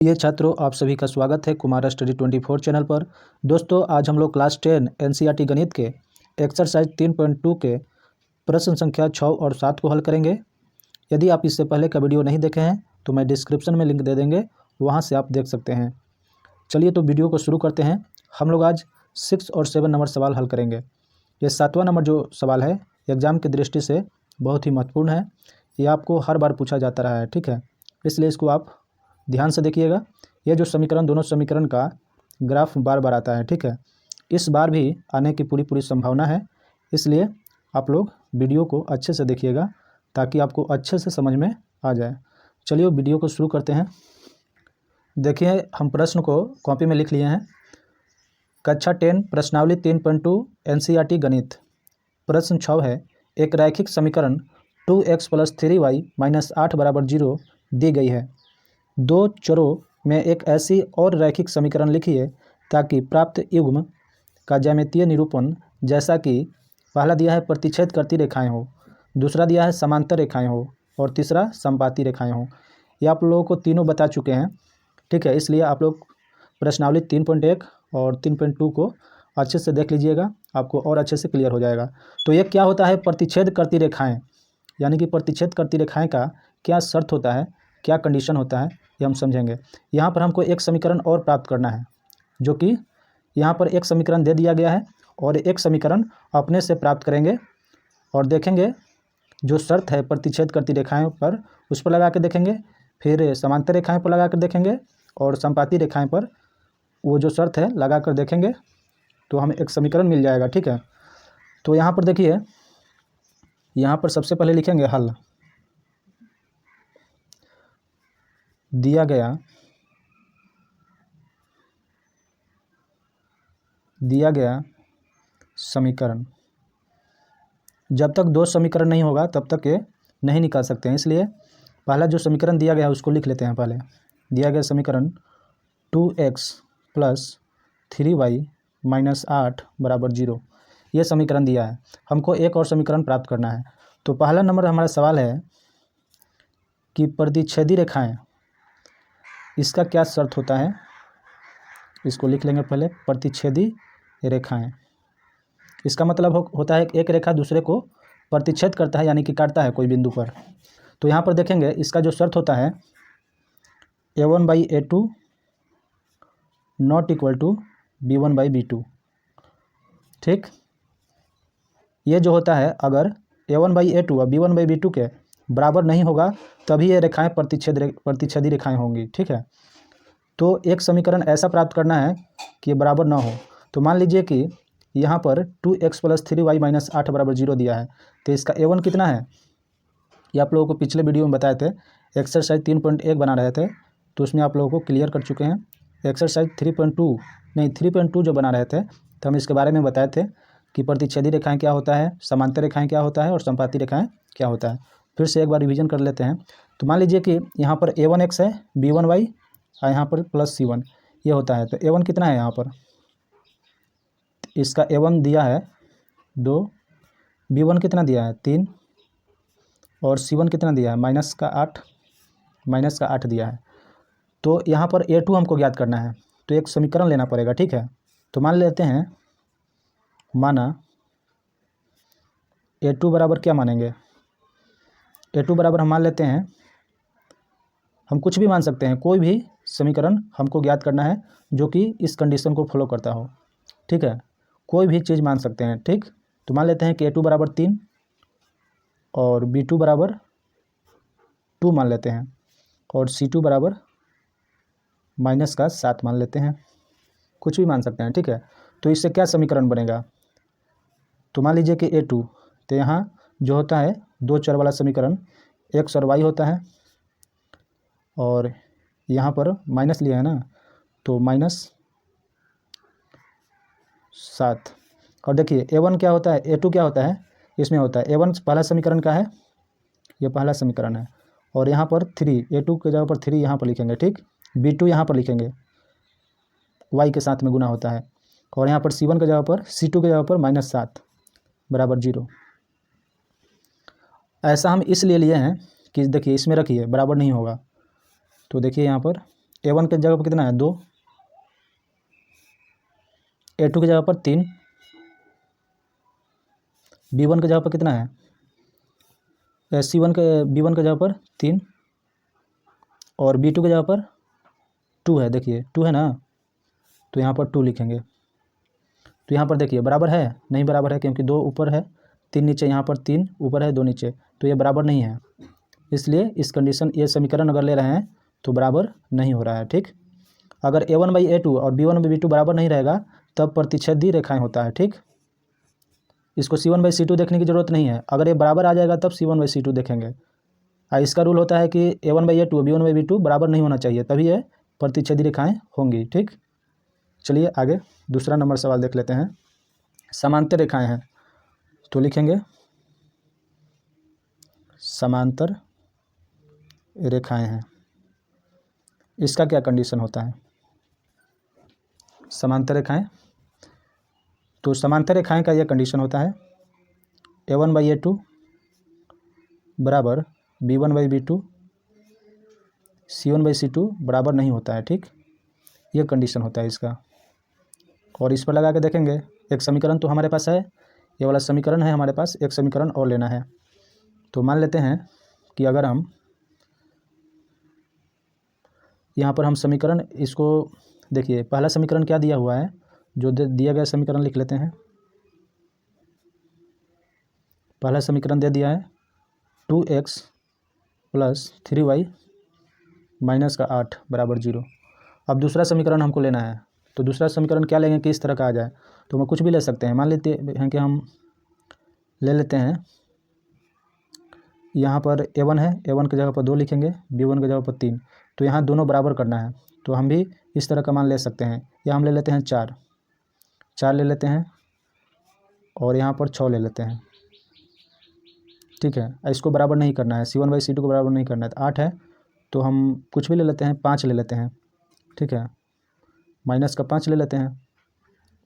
ये छात्रों, आप सभी का स्वागत है कुमार स्टडी 24 चैनल पर। दोस्तों, आज हम लोग क्लास 10 एनसीईआरटी गणित के एक्सरसाइज 3.2 के प्रश्न संख्या 6 और 7 को हल करेंगे। यदि आप इससे पहले का वीडियो नहीं देखे हैं तो मैं डिस्क्रिप्शन में लिंक दे देंगे, वहां से आप देख सकते हैं। चलिए तो वीडियो को शुरू करते हैं। हम लोग आज 6 और 7 नंबर सवाल हल करेंगे। ये 7वां नंबर जो सवाल है एग्ज़ाम की दृष्टि से बहुत ही महत्वपूर्ण है। ये आपको हर बार पूछा जाता रहा है, ठीक है, इसलिए इसको आप ध्यान से देखिएगा। ये जो समीकरण, दोनों समीकरण का ग्राफ बार बार आता है, ठीक है, इस बार भी आने की पूरी संभावना है, इसलिए आप लोग वीडियो को अच्छे से देखिएगा ताकि आपको अच्छे से समझ में आ जाए। चलिए वीडियो को शुरू करते हैं। देखिए, हम प्रश्न को कॉपी में लिख लिए हैं। कक्षा 10 प्रश्नावली 3.2 एनसीईआरटी गणित। प्रश्न 6 है, एक रैखिक समीकरण 2x + 3y - 8 = 0 दी गई है। दो चरों में एक ऐसी और रैखिक समीकरण लिखिए ताकि प्राप्त युग्म का ज्यामितीय निरूपण, जैसा कि पहला दिया है प्रतिच्छेद करती रेखाएं हो, दूसरा दिया है समांतर रेखाएं हो और तीसरा समपाती रेखाएं हो। ये आप लोगों को तीनों बता चुके हैं, ठीक है, इसलिए आप लोग प्रश्नावली 3.1 और 3.2 को अच्छे से देख लीजिएगा, आपको और अच्छे से क्लियर हो जाएगा। तो ये क्या होता है प्रतिच्छेद करती रेखाएँ, यानी कि प्रतिच्छेद करती रेखाएँ का क्या शर्त होता है, क्या कंडीशन होता है, ये हम समझेंगे। यहाँ पर हमको एक समीकरण और प्राप्त करना है, जो कि यहाँ पर एक समीकरण दे दिया गया है और एक समीकरण अपने से प्राप्त करेंगे और देखेंगे जो शर्त है प्रतिच्छेद करती रेखाएं पर, उस पर लगा के देखेंगे, फिर समांतर रेखाएं पर लगा कर देखेंगे और समपाती रेखाएं पर वो जो शर्त है लगा कर देखेंगे, तो हमें एक समीकरण मिल जाएगा, ठीक है। तो यहाँ पर देखिए, यहाँ पर सबसे पहले लिखेंगे हल। दिया गया समीकरण, जब तक दो समीकरण नहीं होगा तब तक ये नहीं निकाल सकते हैं, इसलिए पहला जो समीकरण दिया गया है उसको लिख लेते हैं। पहले दिया गया समीकरण 2x + 3y - 8 = 0, ये समीकरण दिया है। हमको एक और समीकरण प्राप्त करना है। तो पहला नंबर हमारा सवाल है कि प्रतिच्छेदी रेखाएं, इसका क्या शर्त होता है, इसको लिख लेंगे पहले। प्रतिच्छेदी रेखाएं, इसका मतलब होता है एक रेखा दूसरे को प्रतिच्छेद करता है, यानी कि काटता है कोई बिंदु पर। तो यहाँ पर देखेंगे इसका जो शर्त होता है a1/a2 ≠ b1/b2, ठीक। ये जो होता है, अगर a1/a2 और b1/b2 के बराबर नहीं होगा तभी ये रेखाएं प्रतिच्छेदी रेखाएं होंगी, ठीक है। तो एक समीकरण ऐसा प्राप्त करना है कि बराबर ना हो। तो मान लीजिए कि यहाँ पर 2x + 3y - 8 = 0 दिया है, तो इसका a1 कितना है, ये आप लोगों को पिछले वीडियो में बताए थे। एक्सरसाइज 3.1 बना रहे थे तो उसमें आप लोगों को क्लियर कर चुके हैं। एक्सरसाइज 3.2 जो बना रहे थे तो हम इसके बारे में बताए थे कि प्रतिच्छेदी रेखाएं क्या होता है, समांतर रेखाएं क्या होता है और समपाती रेखाएं क्या होता है। फिर से एक बार रिवीजन कर लेते हैं। तो मान लीजिए कि यहाँ पर a1x है, b1y और यहाँ पर +c1 ये होता है। तो a1 कितना है, यहाँ पर इसका a1 दिया है 2, b1 कितना दिया है 3 और c1 कितना दिया है -8 दिया है। तो यहाँ पर a2 हमको ज्ञात करना है, तो एक समीकरण लेना पड़ेगा, ठीक है। तो मान लेते हैं, माना a2 बराबर क्या मानेंगे, a2 बराबर हम मान लेते हैं, हम कुछ भी मान सकते हैं, कोई भी समीकरण हमको ज्ञात करना है जो कि इस कंडीशन को फॉलो करता हो, ठीक है, कोई भी चीज़ मान सकते हैं, ठीक। तो मान लेते हैं कि a2 बराबर 3 और b2 बराबर 2 मान लेते हैं और c2 बराबर -7 मान लेते हैं, कुछ भी मान सकते हैं, ठीक है। तो इससे क्या समीकरण बनेगा, तो मान लीजिए कि a2, तो यहाँ जो होता है दो चर वाला समीकरण x और y होता है और यहाँ पर माइनस लिया है ना, तो -7। और देखिए a1 क्या होता है, a2 क्या होता है, इसमें होता है a1 पहला समीकरण का है, ये पहला समीकरण है, और यहाँ पर 3, a2 के जगह पर 3 यहाँ पर लिखेंगे, ठीक। b2 यहाँ पर लिखेंगे, y के साथ में गुना होता है, और यहाँ पर c1 के जगह पर, c2 के जगह पर -7 = 0। ऐसा हम इसलिए लिए हैं कि देखिए इसमें रखिए बराबर नहीं होगा, तो देखिए यहाँ पर A1 के जगह पर कितना है 2, A2 की जगह पर 3, B1 के जगह पर कितना है B1 के जगह पर 3 और B2 के जगह पर 2 है। देखिए 2 है ना, तो यहाँ पर 2 लिखेंगे। तो यहाँ पर देखिए बराबर है, नहीं बराबर है, क्योंकि 2 ऊपर है 3 नीचे, यहाँ पर 3 ऊपर है 2 नीचे, तो ये बराबर नहीं है। इसलिए इस कंडीशन, ये समीकरण अगर ले रहे हैं तो बराबर नहीं हो रहा है। ठीक, अगर A1/A2 और B1/B2 बराबर नहीं रहेगा तब प्रतिच्छेदी रेखाएं होता है। ठीक, इसको C1/C2 देखने की ज़रूरत नहीं है, अगर ये बराबर आ जाएगा तब C1/C2 देखेंगे। इसका रूल होता है कि A1/A2 B1/B2 बराबर नहीं होना चाहिए, तभी ये प्रतिच्छेदी रेखाएं होंगी। ठीक, चलिए आगे दूसरा नंबर सवाल देख लेते हैं। समांतर रेखाएं हैं, तो लिखेंगे समांतर रेखाएं हैं। इसका क्या कंडीशन होता है? समांतर रेखाएं, तो समांतर रेखाएं का यह कंडीशन होता है A1/A2 बराबर B1/B2, C1/C2 बराबर नहीं होता है। ठीक, ये कंडीशन होता है इसका। और इस पर लगा के देखेंगे, एक समीकरण तो हमारे पास है, ये वाला समीकरण है हमारे पास, एक समीकरण और लेना है। तो मान लेते हैं कि अगर हम यहाँ पर हम समीकरण इसको देखिए, पहला समीकरण क्या दिया हुआ है, जो दिया गया समीकरण लिख लेते हैं। पहला समीकरण दे दिया है 2x + 3y - 8 बराबर 0। अब दूसरा समीकरण हमको लेना है, तो दूसरा समीकरण क्या लेंगे कि इस तरह का आ जाए, तो हम कुछ भी ले सकते हैं। मान लेते हैं कि हम ले लेते हैं, यहाँ पर A1 है, A1 की जगह पर 2 लिखेंगे, B1 की जगह पर 3, तो यहाँ दोनों बराबर करना है, तो हम भी इस तरह का मान ले सकते हैं। या हम ले लेते हैं 4 ले लेते हैं, और यहाँ पर 6 ले लेते हैं। ठीक है, इसको बराबर नहीं करना है, C1/C2 को बराबर नहीं करना है। तो 8 है, तो हम कुछ भी ले लेते हैं, 5 ले लेते हैं। ठीक है, -5 ले लेते हैं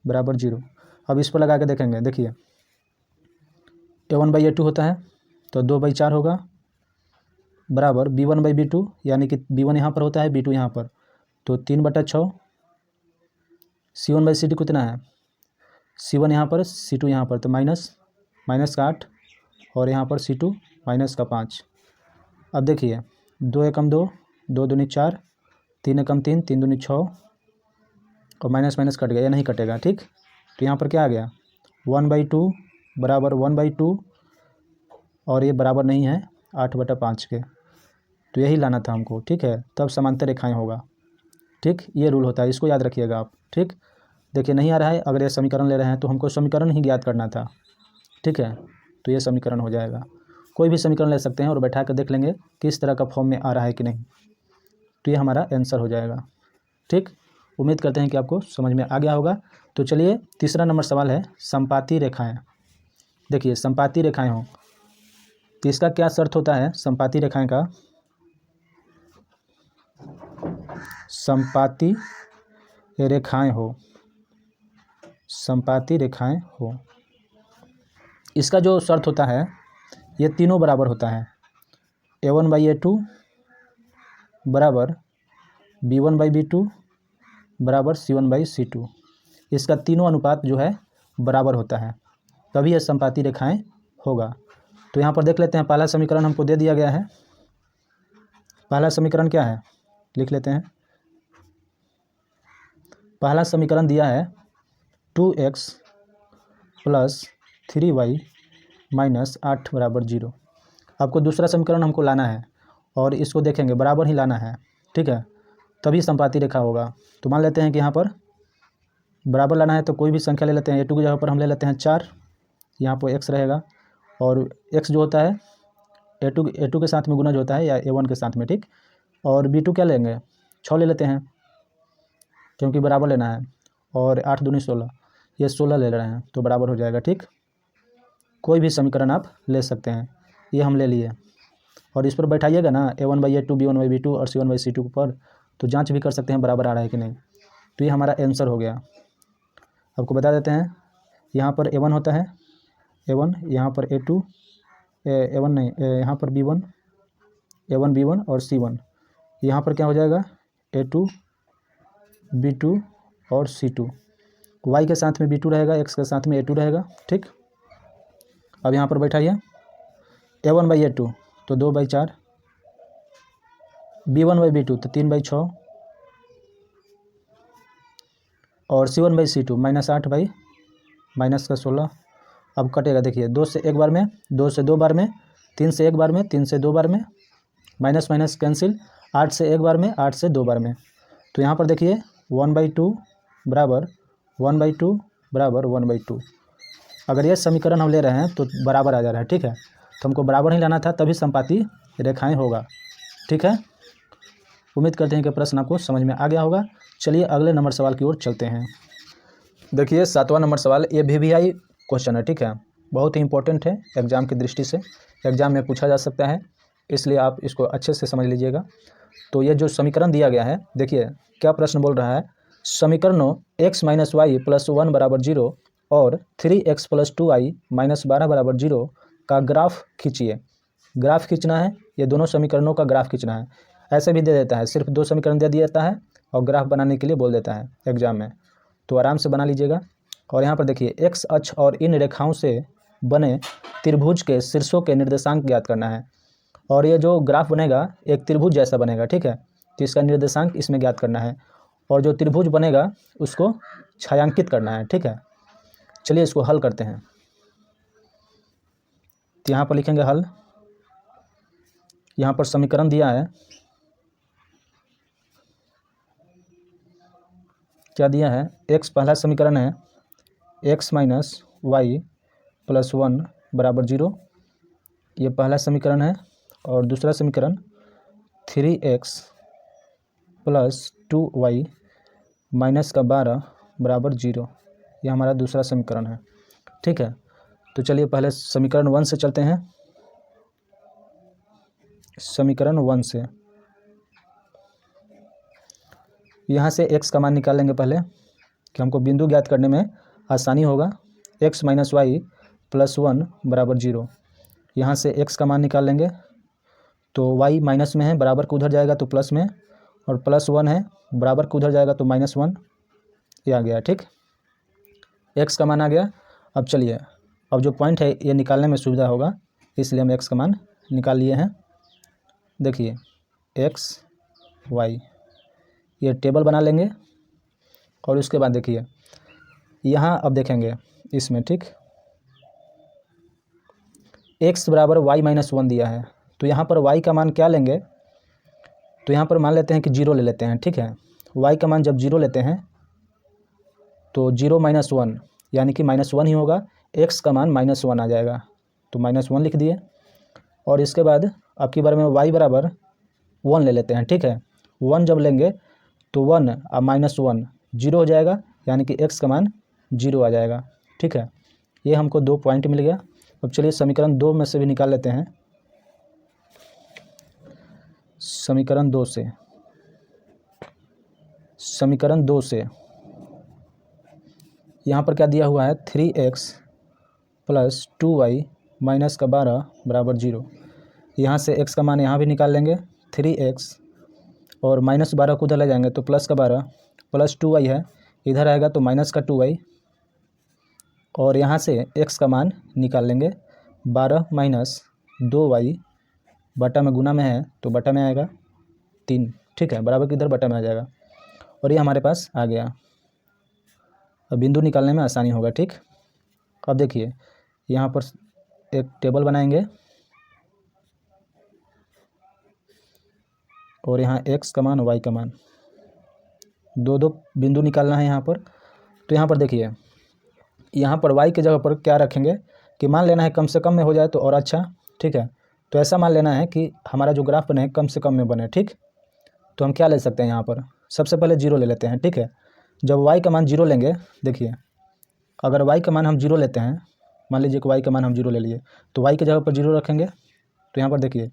बराबर 0। अब इस पर लगा के देखेंगे, देखिए A1/A2 होता है तो 2/4 होगा बराबर B1/B2, यानी कि B1 यहाँ पर होता है, B2 यहाँ पर, तो 3/6। C1/C2 कितना है, C1 यहाँ पर, C2 यहाँ पर, तो -8 और यहाँ पर C2 -5। अब देखिए 2 एकम 2, 2 दूनी 4, 3 एकम 3, 3 दूनी 6, और माइनस कट गया, ये नहीं कटेगा। ठीक, तो यहाँ पर क्या आ गया 1/2 बराबर 1/2, और ये बराबर नहीं है 8/5 के, तो यही लाना था हमको। ठीक है, तब समांतर रेखाएं होगा। ठीक, ये रूल होता है, इसको याद रखिएगा आप। ठीक, देखिए नहीं आ रहा है, अगर ये समीकरण ले रहे हैं तो हमको समीकरण ही ज्ञात करना था। ठीक है, तो ये समीकरण हो जाएगा। कोई भी समीकरण ले सकते हैं और बैठा कर देख लेंगे किस तरह का फॉर्म में आ रहा है कि नहीं, तो ये हमारा आंसर हो जाएगा। ठीक, उम्मीद करते हैं कि आपको समझ में आ गया होगा। तो चलिए तीसरा नंबर सवाल है संपाती रेखाएं। देखिए संपाती रेखाएं हों, तो इसका क्या शर्त होता है संपाती रेखाएं का? संपाती रेखाएं हो, संपाती रेखाएं हो, इसका जो शर्त होता है, ये तीनों बराबर होता है। A1/A2 बराबर B1/B2 बराबर C1/C2, इसका तीनों अनुपात जो है बराबर होता है, तभी यह संपाती रेखाएं होगा। तो यहाँ पर देख लेते हैं, पहला समीकरण हमको दे दिया गया है। पहला समीकरण क्या है, लिख लेते हैं। पहला समीकरण दिया है 2x + 3y - 8 बराबर 0। आपको दूसरा समीकरण हमको लाना है, और इसको देखेंगे बराबर ही लाना है। ठीक है, तभी संपाती रेखा होगा। तो मान लेते हैं कि यहाँ पर बराबर लाना है, तो कोई भी संख्या ले लेते हैं। A2 की जगह पर हम ले लेते हैं 4, यहाँ पर x रहेगा, और x जो होता है A2 के साथ में गुणज होता है, या A1 के साथ में। ठीक, और B2 क्या लेंगे 6 ले लेते हैं, क्योंकि बराबर लेना है, और 8 दूनी 16, ये 16 ले रहे हैं, तो बराबर हो जाएगा। ठीक, कोई भी समीकरण आप ले सकते हैं, ये हम ले लिए। और इस पर बैठाइएगा ना A1/A2 B1/B2 और C1/C2 पर, तो जांच भी कर सकते हैं बराबर आ रहा है कि नहीं। तो ये हमारा आंसर हो गया। आपको बता देते हैं, यहाँ पर A1 होता है, A1, यहाँ पर A2, A1 नहीं, यहाँ पर B1, A1 B1 और C1, यहाँ पर क्या हो जाएगा A2 B2 और C2, y के साथ में B2 रहेगा, x के साथ में A2 रहेगा। ठीक, अब यहाँ पर बैठाइए A1/A2 तो 2/4, B1/B2 तो 3/6 और C1/C2 -8 माइनस का 16। अब कटेगा, देखिए 2 से 1 बार में, 2 से 2 बार में, 3 से 1 बार में, 3 से 2 बार में, माइनस माइनस कैंसिल, 8 से 1 बार में, 8 से 2 बार में। तो यहाँ पर देखिए 1/2 बराबर 1/2 बराबर 1/2। अगर ये समीकरण हम ले रहे हैं तो बराबर आ जा रहा है। ठीक है, तो हमको बराबर ही लाना था, तभी समपाती रेखाएं होगा। ठीक है, उम्मीद करते हैं कि प्रश्न आपको समझ में आ गया होगा। चलिए अगले नंबर सवाल की ओर चलते हैं। देखिए 7वां नंबर सवाल, ये VVI क्वेश्चन है। ठीक है, बहुत ही इंपॉर्टेंट है एग्जाम की दृष्टि से, एग्जाम में पूछा जा सकता है, इसलिए आप इसको अच्छे से समझ लीजिएगा। तो ये जो समीकरण दिया गया है, देखिए क्या प्रश्न बोल रहा है, समीकरणों x - y + 1 = 0 और 3x + 2y - 12 = 0 का ग्राफ खींचिए। ग्राफ खींचना है, ये दोनों समीकरणों का ग्राफ खींचना है। ऐसे भी दे देता है, सिर्फ 2 समीकरण दे देता है और ग्राफ बनाने के लिए बोल देता है एग्जाम में, तो आराम से बना लीजिएगा। और यहाँ पर देखिए x अक्ष और इन रेखाओं से बने त्रिभुज के शीर्षों के निर्देशांक ज्ञात करना है। और ये जो ग्राफ बनेगा एक त्रिभुज जैसा बनेगा। ठीक है, तो इसका निर्देशांक इसमें ज्ञात करना है और जो त्रिभुज बनेगा उसको छायांकित करना है। ठीक है, चलिए इसको हल करते हैं। तो यहाँ पर लिखेंगे हल। यहाँ पर समीकरण दिया है, क्या दिया है, x पहला समीकरण है, x - y + 1 = 0, ये पहला समीकरण है। और दूसरा समीकरण 3x + 2y - 12 = 0, यह हमारा दूसरा समीकरण है। ठीक है, तो चलिए पहले समीकरण 1 से चलते हैं। समीकरण 1 से यहाँ से x का मान निकाल लेंगे पहले, कि हमको बिंदु ज्ञात करने में आसानी होगा। x - y + 1 = 0, यहाँ से x का मान निकाल लेंगे। तो y माइनस में है, बराबर को उधर जाएगा तो प्लस में, और +1 है, बराबर को उधर जाएगा तो -1, ये आ गया। ठीक, x का मान आ गया। अब चलिए, अब जो पॉइंट है ये निकालने में सुविधा होगा, इसलिए हम x का मान निकाल लिए हैं। देखिए x y, ये टेबल बना लेंगे। और उसके बाद देखिए यहाँ अब देखेंगे इसमें, ठीक, x बराबर y - 1 दिया है, तो यहाँ पर y का मान क्या लेंगे, तो यहाँ पर मान लेते हैं कि 0 ले लेते हैं। ठीक है, y का मान जब 0 लेते हैं तो 0 - 1 यानी कि -1 ही होगा, x का मान -1 आ जाएगा, तो -1 लिख दिए। और इसके बाद अब की बार में y बराबर 1 ले लेते हैं। ठीक है, 1 जब लेंगे तो 1 अब -1 0 हो जाएगा, यानी कि x का मान 0 आ जाएगा। ठीक है, ये हमको 2 पॉइंट मिल गया। अब चलिए समीकरण 2 में से भी निकाल लेते हैं। समीकरण 2 से, समीकरण 2 से यहाँ पर क्या दिया हुआ है, 3x + 2y - 12 = 0, यहाँ से x का मान यहाँ भी निकाल लेंगे, 3x और -12 को उधर ले जाएंगे तो +12 + 2y है, इधर आएगा तो -2y, और यहाँ से x का मान निकाल लेंगे, 12 - 2y, बटा में गुना में है तो बटा में आएगा 3। ठीक है, बराबर किधर बटा में आ जाएगा, और ये हमारे पास आ गया। अब बिंदु निकालने में आसानी होगा। ठीक, अब देखिए यहाँ पर एक टेबल बनाएंगे और यहाँ x का मान y का मान, दो बिंदु निकालना है यहाँ पर। तो यहाँ पर देखिए, यहाँ पर y के जगह पर क्या रखेंगे कि मान लेना है कम से कम में हो जाए तो और अच्छा। ठीक है, तो ऐसा मान लेना है कि हमारा जो ग्राफ बने कम से कम में बने। ठीक, तो हम क्या ले सकते हैं, यहाँ पर सबसे पहले 0 ले लेते हैं। ठीक है, जब y का मान 0 लेंगे, देखिए अगर y का मान हम 0 लेते हैं, मान लीजिए कि y का मान हम 0 ले लिए, तो y की जगह पर 0 रखेंगे। तो यहाँ पर देखिए,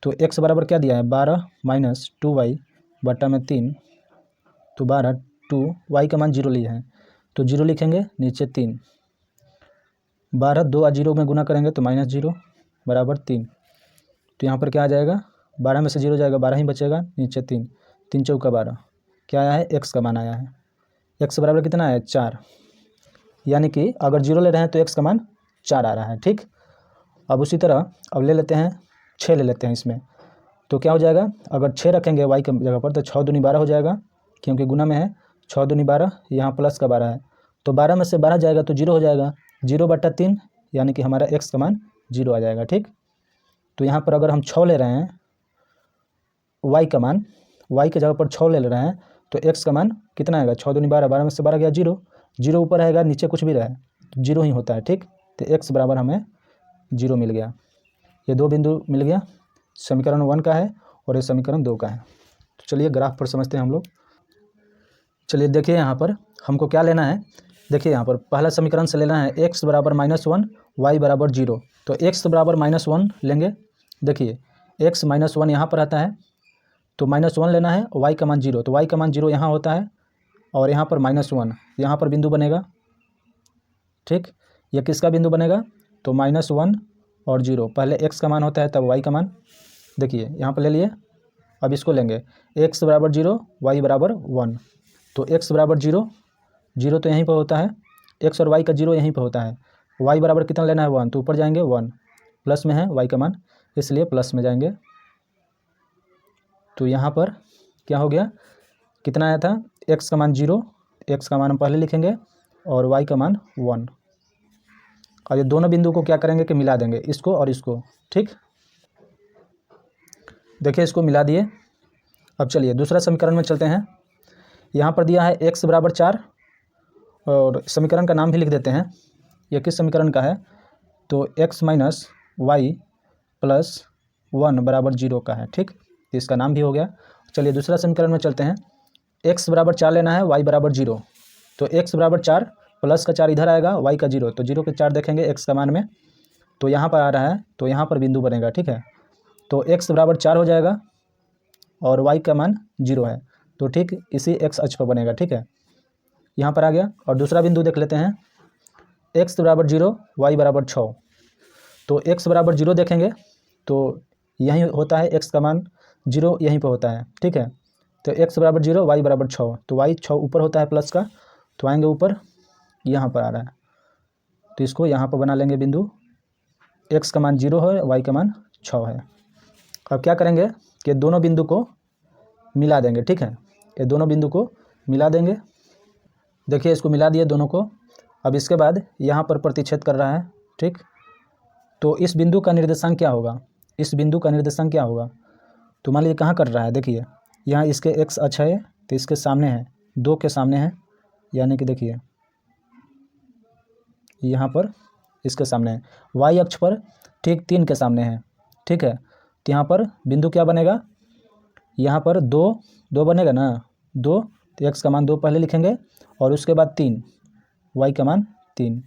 तो x बराबर क्या दिया है, 12 - 2y बटा में 3, तो 12 2, y का मान 0 लिए हैं तो 0 लिखेंगे, नीचे 3, 12 2 और 0 में गुना करेंगे तो -0 बराबर 3। तो यहाँ पर क्या आ जाएगा, 12 में से 0 जाएगा, 12 ही बचेगा, नीचे 3, 3 चौका 12, क्या आया है, x का मान आया है। x बराबर कितना है, 4, यानी कि अगर 0 ले रहे हैं तो x का मान 4 आ रहा है। ठीक, अब उसी तरह अब ले लेते हैं 6 ले लेते हैं इसमें, तो क्या हो जाएगा, अगर 6 रखेंगे y की जगह पर तो 6 दूनी 12 हो जाएगा, क्योंकि गुना में है, 6 दूनी 12, यहाँ प्लस का 12 है, तो 12 में से 12 जाएगा तो 0 हो जाएगा, 0/3, यानी कि हमारा x का मान 0 आ जाएगा। ठीक, तो यहाँ पर अगर हम 6 ले रहे हैं y का मान, y की जगह पर 6 ले रहे हैं तो x का मान कितना आएगा, 6 दूनी 12, 12 में से 12 गया 0, 0 ऊपर आएगा, नीचे कुछ भी रहे तो 0 ही होता है। ठीक, तो x बराबर हमें 0 मिल गया। ये 2 बिंदु मिल गया, समीकरण 1 का है और ये समीकरण 2 का है। तो चलिए ग्राफ पर समझते हैं हम लोग। चलिए देखिए यहाँ पर हमको क्या लेना है, देखिए यहाँ पर पहला समीकरण से लेना है x बराबर -1 y बराबर 0, तो x बराबर -1 लेंगे। देखिए x -1 यहाँ पर आता है तो -1 लेना है, y का मान 0, तो y का मान 0 यहाँ होता है और यहाँ पर -1 यहाँ पर बिंदु बनेगा। ठीक, ये किसका बिंदु बनेगा, तो -1 और 0, पहले x का मान होता है तब y का मान। देखिए यहाँ पर ले लिए, अब इसको लेंगे x बराबर 0 y बराबर 1, तो x बराबर 0, 0 तो यहीं पर होता है, x और y का 0 यहीं पर होता है, y बराबर कितना लेना है 1, तो ऊपर जाएंगे 1, प्लस में है y का मान इसलिए प्लस में जाएंगे। तो यहाँ पर क्या हो गया, कितना आया था, x का मान 0, x का मान हम पहले लिखेंगे और y का मान 1, और ये दोनों बिंदु को क्या करेंगे कि मिला देंगे, इसको और इसको। ठीक, देखिए इसको मिला दिए। अब चलिए दूसरा समीकरण में चलते हैं। यहाँ पर दिया है x बराबर 4 और समीकरण का नाम भी लिख देते हैं, ये किस समीकरण का है, तो x माइनस वाई प्लस 1 बराबर 0 का है। ठीक, तो इसका नाम भी हो गया। चलिए दूसरा समीकरण में चलते हैं, x बराबर 4 लेना है, y बराबर 0, तो x बराबर 4 प्लस का 4 इधर आएगा, y का 0, तो 0 के 4 देखेंगे x का मान में, तो यहाँ पर आ रहा है तो यहाँ पर बिंदु बनेगा। ठीक है, तो x बराबर 4 हो जाएगा और y का मान 0 है, तो ठीक इसी x अक्ष पर बनेगा। ठीक है, यहाँ पर आ गया। और दूसरा बिंदु देख लेते हैं, x बराबर 0 y बराबर 6, तो x बराबर 0 देखेंगे तो यहीं होता है, x का मान 0 यहीं पर होता है। ठीक है, तो x बराबर 0 y बराबर 6, तो y 6 ऊपर होता है प्लस का, तो आएंगे ऊपर, यहाँ पर आ रहा है, तो इसको यहाँ पर बना लेंगे बिंदु, x का मान 0 है, y का मान 6 है। अब क्या करेंगे कि दोनों बिंदु को मिला देंगे। ठीक है, ये दोनों बिंदु को मिला देंगे। देखिए इसको मिला दिए दोनों को। अब इसके बाद यहाँ पर प्रतिच्छेद कर रहा है। ठीक, तो इस बिंदु का निर्देशांक क्या होगा, इस बिंदु का निर्देशांक क्या होगा, तो मान लीजिए कहाँ कर रहा है, देखिए यहाँ इसके x अक्ष है तो इसके सामने है, 2 के सामने है, यानी कि देखिए यहाँ पर इसके सामने है, y अक्ष पर ठीक 3 के सामने है। ठीक है, तो यहाँ पर बिंदु क्या बनेगा, यहाँ पर 2 बनेगा ना, 2, तो x का मान 2 पहले लिखेंगे और उसके बाद 3, y का मान 3,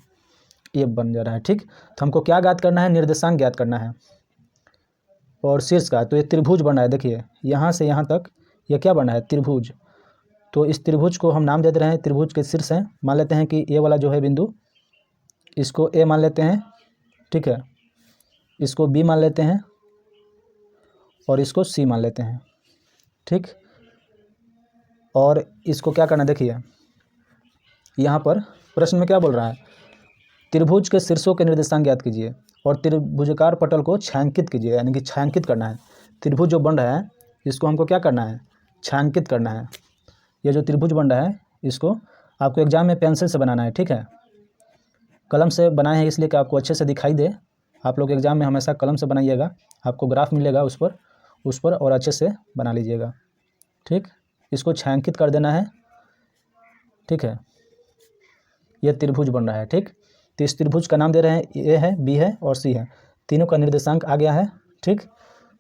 ये बन जा रहा है। ठीक, तो हमको क्या ज्ञात करना है, निर्देशांक ज्ञात करना है और शीर्ष का, तो ये त्रिभुज बना है। देखिए यहाँ से यहाँ तक ये क्या बना है, त्रिभुज, तो इस त्रिभुज को हम नाम दे दे रहे हैं, त्रिभुज के शीर्ष हैं, मान लेते हैं कि ये वाला जो है बिंदु, इसको a मान लेते हैं। ठीक है, इसको b मान लेते हैं और इसको c मान लेते हैं। ठीक, और इसको क्या करना, देखिए यहाँ पर प्रश्न में क्या बोल रहा है, त्रिभुज के शीर्षों के निर्देशांक ज्ञात कीजिए और त्रिभुजाकार पटल को छायांकित कीजिए, यानी कि छायांकित करना है। त्रिभुज जो बन रहा है इसको हमको क्या करना है, छायांकित करना है। ये जो त्रिभुज बन रहा है इसको आपको एग्जाम में पेंसिल से बनाना है। ठीक है, कलम से बनाए हैं इसलिए कि आपको अच्छे से दिखाई दे, आप लोग एग्जाम में हमेशा कलम से बनाइएगा, आपको ग्राफ मिलेगा उस पर और अच्छे से बना लीजिएगा। ठीक, इसको छायांकित कर देना है। ठीक है, ये त्रिभुज बन रहा है। ठीक, तो इस त्रिभुज का नाम दे रहे हैं, ए है, बी है और सी है, तीनों का निर्देशांक आ गया है। ठीक,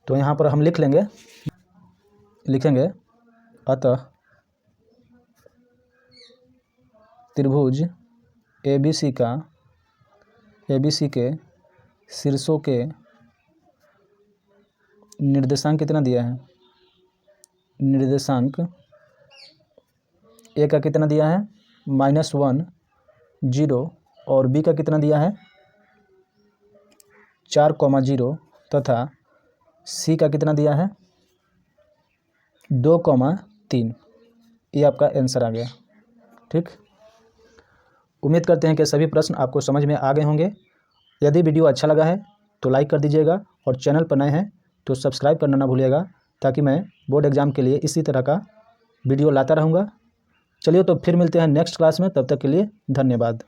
तो यहाँ पर हम लिखेंगे अतः त्रिभुज ABC के शीर्षों के निर्देशांक कितना दिया है, निर्देशांक A का कितना दिया है, -1, 0 और B का कितना दिया है, 4,0 तथा C का कितना दिया है, 2, 3। ये आपका आंसर आ गया। ठीक, उम्मीद करते हैं कि सभी प्रश्न आपको समझ में आ गए होंगे। यदि वीडियो अच्छा लगा है तो लाइक कर दीजिएगा और चैनल पर नए हैं तो सब्सक्राइब करना ना भूलिएगा, ताकि मैं बोर्ड एग्ज़ाम के लिए इसी तरह का वीडियो लाता रहूँगा। चलिए तो फिर मिलते हैं नेक्स्ट क्लास में, तब तक के लिए धन्यवाद।